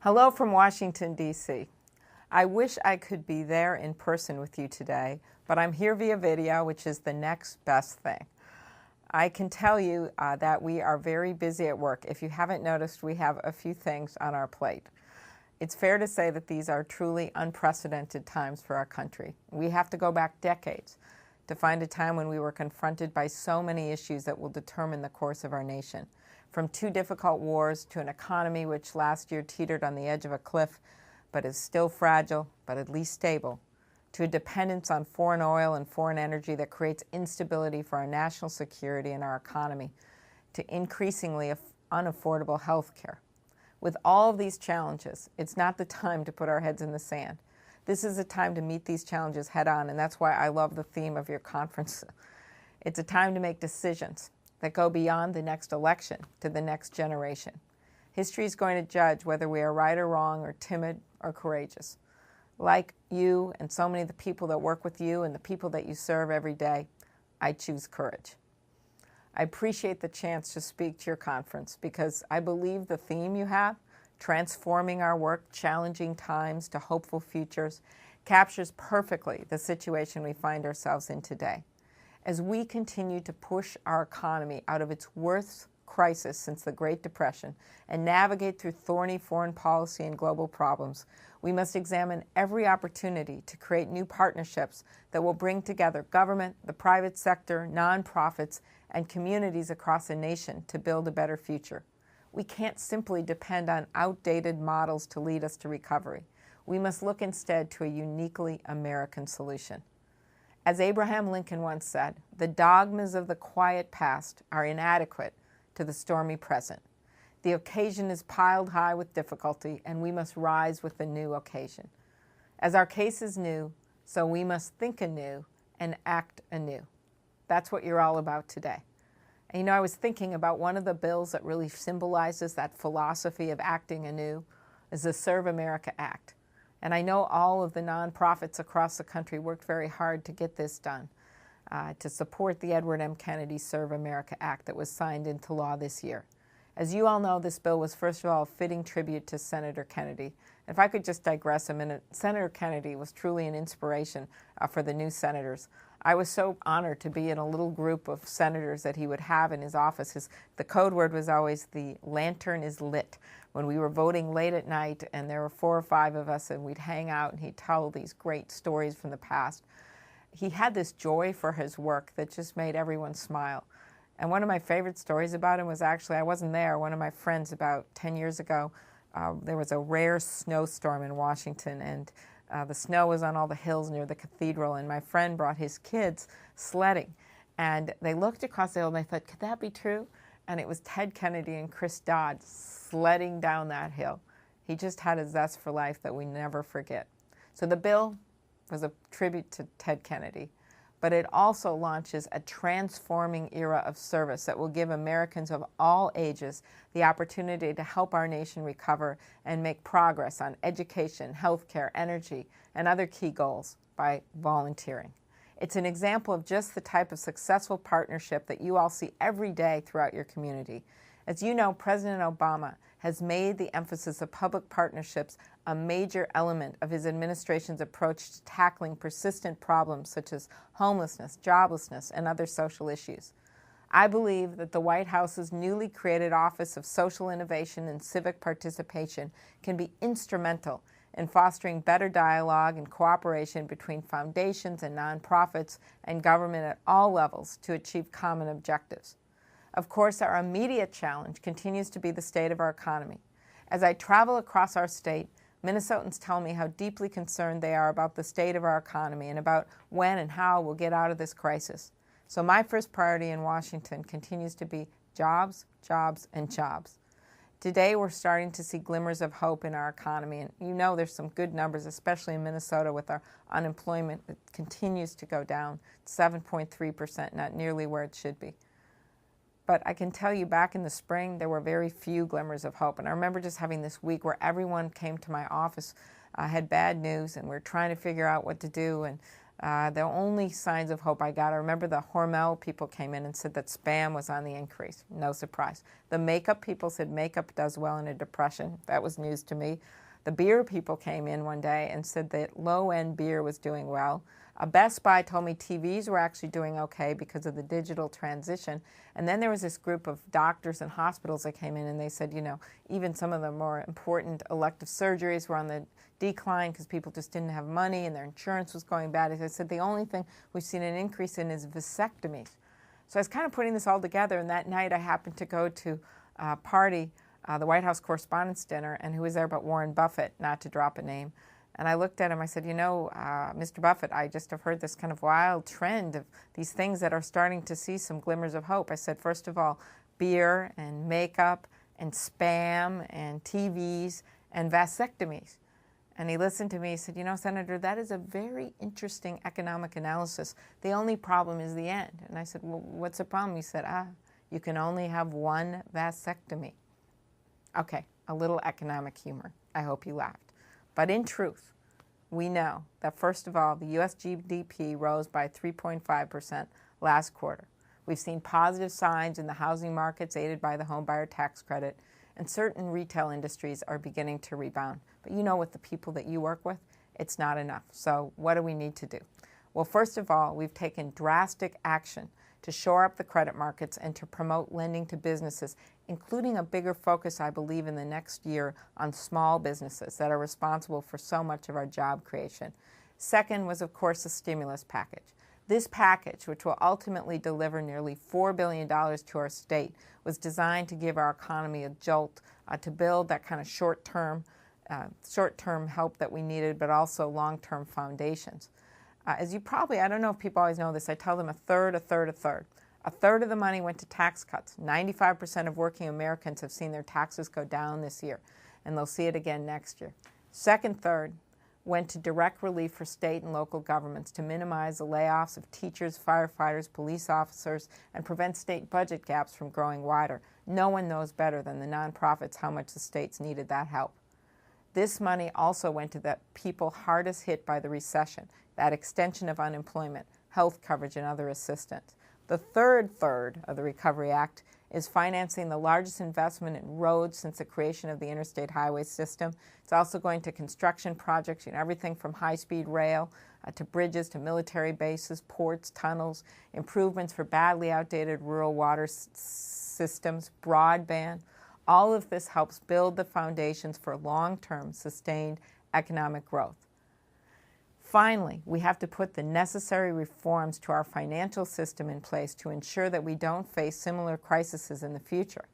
Hello from Washington, D.C. I wish I could be there in person with you today, but I'm here via video, which is the next best thing. I can tell you that we are very busy at work. If you haven't noticed, we have a few things on our plate. It's fair to say that these are truly unprecedented times for our country. We have to go back decades to find a time when we were confronted by so many issues that will determine the course of our nation. From two difficult wars to an economy which last year teetered on the edge of a cliff, but is still fragile, but at least stable, to a dependence on foreign oil and foreign energy that creates instability for our national security and our economy, to increasingly unaffordable health care. With all of these challenges, it's not the time to put our heads in the sand. This is a time to meet these challenges head on, and that's why I love the theme of your conference. It's a time to make decisions that go beyond the next election to the next generation. History is going to judge whether we are right or wrong, or timid or courageous. Like you and so many of the people that work with you and the people that you serve every day, I choose courage. I appreciate the chance to speak to your conference because I believe the theme you have, transforming our work, challenging times to hopeful futures, captures perfectly the situation we find ourselves in today. As we continue to push our economy out of its worst crisis since the Great Depression and navigate through thorny foreign policy and global problems, we must examine every opportunity to create new partnerships that will bring together government, the private sector, nonprofits, and communities across the nation to build a better future. We can't simply depend on outdated models to lead us to recovery. We must look instead to a uniquely American solution. As Abraham Lincoln once said, the dogmas of the quiet past are inadequate to the stormy present. The occasion is piled high with difficulty, and we must rise with the new occasion. As our case is new, so we must think anew and act anew. That's what you're all about today. And I was thinking about one of the bills that really symbolizes that philosophy of acting anew is the Serve America Act. And I know all of the nonprofits across the country worked very hard to get this done, to support the Edward M. Kennedy Serve America Act that was signed into law this year. As you all know, this bill was first of all a fitting tribute to Senator Kennedy. If I could just digress a minute, Senator Kennedy was truly an inspiration for the new senators. I was so honored to be in a little group of senators that he would have in his office. The code word was always "the lantern is lit." When we were voting late at night and there were 4 or 5 of us and we'd hang out and he'd tell these great stories from the past, he had this joy for his work that just made everyone smile. And one of my favorite stories about him was actually, I wasn't there, one of my friends about 10 years ago, there was a rare snowstorm in Washington, and the snow was on all the hills near the cathedral, and my friend brought his kids sledding. And they looked across the hill and they thought, could that be true? And it was Ted Kennedy and Chris Dodd sledding down that hill. He just had a zest for life that we never forget. So the bill was a tribute to Ted Kennedy, but it also launches a transforming era of service that will give Americans of all ages the opportunity to help our nation recover and make progress on education, healthcare, energy, and other key goals by volunteering. It's an example of just the type of successful partnership that you all see every day throughout your community. As you know, President Obama has made the emphasis of public partnerships a major element of his administration's approach to tackling persistent problems such as homelessness, joblessness, and other social issues. I believe that the White House's newly created Office of Social Innovation and Civic Participation can be instrumental in fostering better dialogue and cooperation between foundations and nonprofits and government at all levels to achieve common objectives. Of course, our immediate challenge continues to be the state of our economy. As I travel across our state, Minnesotans tell me how deeply concerned they are about the state of our economy and about when and how we'll get out of this crisis. So my first priority in Washington continues to be jobs, jobs, and jobs. Today, we're starting to see glimmers of hope in our economy, and you know there's some good numbers, especially in Minnesota with our unemployment that continues to go down, 7.3%, not nearly where it should be. But I can tell you back in the spring, there were very few glimmers of hope. And I remember just having this week where everyone came to my office, had bad news, and we were trying to figure out what to do. And The only signs of hope I got, I remember the Hormel people came in and said that spam was on the increase. No surprise. The makeup people said makeup does well in a depression. That was news to me. The beer people came in one day and said that low-end beer was doing well. Best Buy told me TVs were actually doing okay because of the digital transition. And then there was this group of doctors and hospitals that came in and they said, you know, even some of the more important elective surgeries were on the decline because people just didn't have money and their insurance was going bad. As I said, the only thing we've seen an increase in is vasectomies. So I was kind of putting this all together, and that night I happened to go to a party, the White House Correspondents' Dinner, and who was there but Warren Buffett, not to drop a name. And I looked at him, I said, you know, Mr. Buffett, I just have heard this kind of wild trend of these things that are starting to see some glimmers of hope. I said, first of all, beer and makeup and spam and TVs and vasectomies. And he listened to me, he said, you know, Senator, that is a very interesting economic analysis. The only problem is the end. And I said, well, what's the problem? He said, you can only have one vasectomy. Okay, a little economic humor. I hope you laughed. But in truth, we know that, first of all, the U.S. GDP rose by 3.5% last quarter. We've seen positive signs in the housing markets aided by the homebuyer tax credit, and certain retail industries are beginning to rebound. But you know, with the people that you work with, it's not enough. So what do we need to do? Well, first of all, we've taken drastic action to shore up the credit markets and to promote lending to businesses, including a bigger focus, I believe, in the next year on small businesses that are responsible for so much of our job creation. Second was, of course, the stimulus package. This package, which will ultimately deliver nearly $4 billion to our state, was designed to give our economy a jolt, to build that kind of short-term help that we needed, but also long-term foundations. As you probably, I don't know if people always know this, I tell them a third, a third, a third. A third of the money went to tax cuts. 95% of working Americans have seen their taxes go down this year, and they'll see it again next year. Second third went to direct relief for state and local governments to minimize the layoffs of teachers, firefighters, police officers, and prevent state budget gaps from growing wider. No one knows better than the nonprofits how much the states needed that help. This money also went to the people hardest hit by the recession, that extension of unemployment, health coverage, and other assistance. The third of the Recovery Act is financing the largest investment in roads since the creation of the interstate highway system. It's also going to construction projects, you know, everything from high-speed rail to bridges to military bases, ports, tunnels, improvements for badly outdated rural water systems, broadband. All of this helps build the foundations for long-term, sustained economic growth. Finally, we have to put the necessary reforms to our financial system in place to ensure that we don't face similar crises in the future.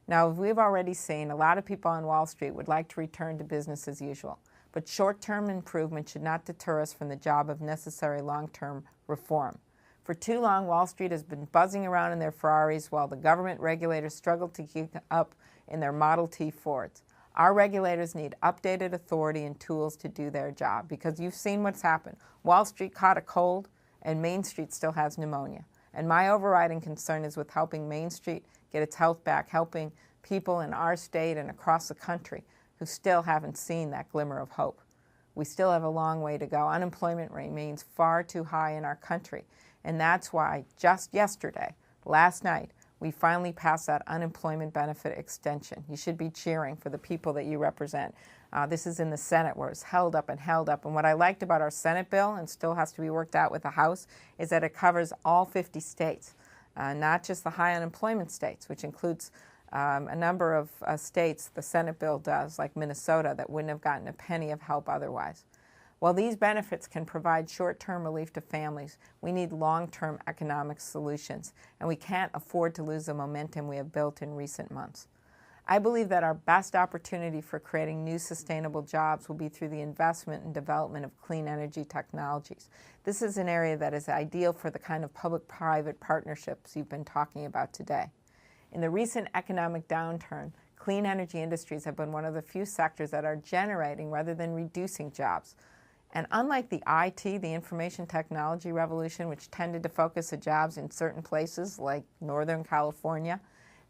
Now, as we've already seen, a lot of people on Wall Street would like to return to business as usual, but short-term improvement should not deter us from the job of necessary long-term reform. For too long, Wall Street has been buzzing around in their Ferraris while the government regulators struggle to keep up in their Model T Fords. Our regulators need updated authority and tools to do their job, because you've seen what's happened. Wall Street caught a cold, and Main Street still has pneumonia. And my overriding concern is with helping Main Street get its health back, helping people in our state and across the country who still haven't seen that glimmer of hope. We still have a long way to go. Unemployment remains far too high in our country, and that's why just yesterday, last night, we finally passed that unemployment benefit extension. You should be cheering for the people that you represent. This is in the Senate, where it's held up and held up. And what I liked about our Senate bill, and still has to be worked out with the House, is that it covers all 50 states, not just the high unemployment states, which includes a number of states the Senate bill does, like Minnesota, that wouldn't have gotten a penny of help otherwise. While these benefits can provide short-term relief to families, we need long-term economic solutions, and we can't afford to lose the momentum we have built in recent months. I believe that our best opportunity for creating new sustainable jobs will be through the investment and development of clean energy technologies. This is an area that is ideal for the kind of public-private partnerships you've been talking about today. In the recent economic downturn, clean energy industries have been one of the few sectors that are generating rather than reducing jobs. And unlike the IT, the information technology revolution, which tended to focus the jobs in certain places like Northern California,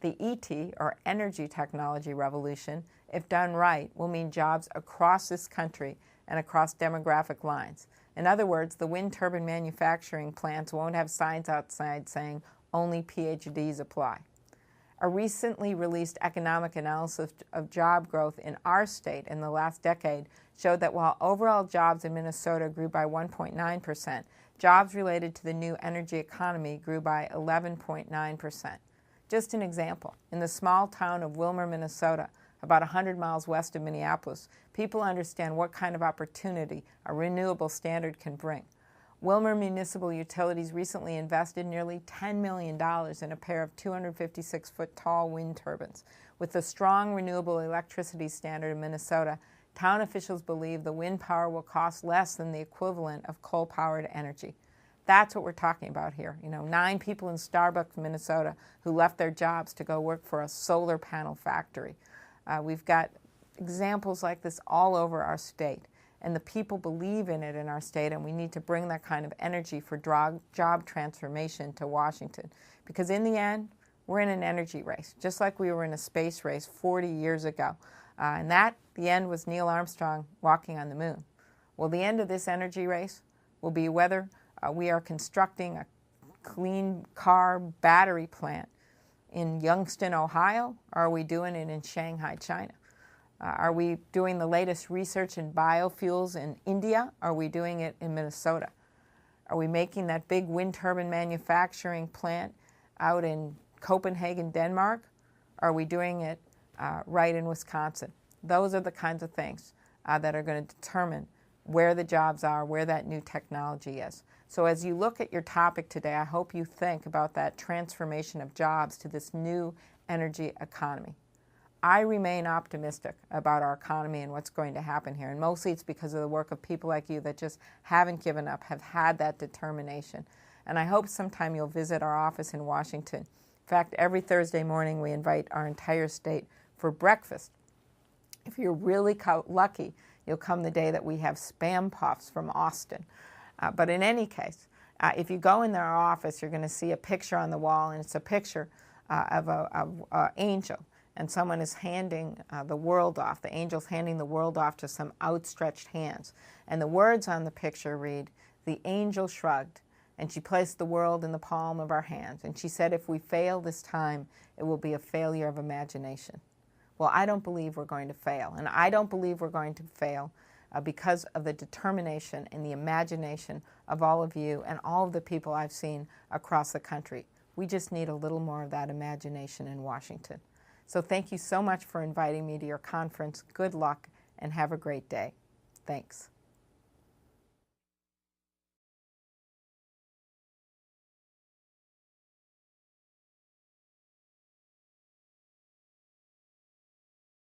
the ET, or energy technology revolution, if done right, will mean jobs across this country and across demographic lines. In other words, the wind turbine manufacturing plants won't have signs outside saying only PhDs apply. A recently released economic analysis of job growth in our state in the last decade showed that while overall jobs in Minnesota grew by 1.9%, jobs related to the new energy economy grew by 11.9%. Just an example, in the small town of Willmar, Minnesota, about 100 miles west of Minneapolis, people understand what kind of opportunity a renewable standard can bring. Willmar Municipal Utilities recently invested nearly $10 million in a pair of 256-foot tall wind turbines. With the strong renewable electricity standard in Minnesota, town officials believe the wind power will cost less than the equivalent of coal-powered energy. That's what we're talking about here. 9 people in Starbucks, Minnesota, who left their jobs to go work for a solar panel factory. We've got examples like this all over our state, and the people believe in it in our state, and we need to bring that kind of energy for job transformation to Washington. Because in the end, we're in an energy race, just like we were in a space race 40 years ago. And the end was Neil Armstrong walking on the moon. Well, the end of this energy race will be whether we are constructing a clean car battery plant in Youngstown, Ohio, or are we doing it in Shanghai, China? Are we doing the latest research in biofuels in India? Are we doing it in Minnesota? Are we making that big wind turbine manufacturing plant out in Copenhagen, Denmark? Are we doing it right in Wisconsin? Those are the kinds of things that are going to determine where the jobs are, where that new technology is. So as you look at your topic today, I hope you think about that transformation of jobs to this new energy economy. I remain optimistic about our economy and what's going to happen here, and mostly it's because of the work of people like you that just haven't given up, have had that determination. And I hope sometime you'll visit our office in Washington. In fact, every Thursday morning we invite our entire state for breakfast. If you're really lucky, you'll come the day that we have Spam Puffs from Austin. But in any case, if you go in our office, you're going to see a picture on the wall, and it's a picture of an angel. And someone is handing the world off. The angel's handing the world off to some outstretched hands. And the words on the picture read, "The angel shrugged, and she placed the world in the palm of our hands. And she said, if we fail this time, it will be a failure of imagination." Well, I don't believe we're going to fail. And I don't believe we're going to fail because of the determination and the imagination of all of you and all of the people I've seen across the country. We just need a little more of that imagination in Washington. So thank you so much for inviting me to your conference. Good luck and have a great day. Thanks.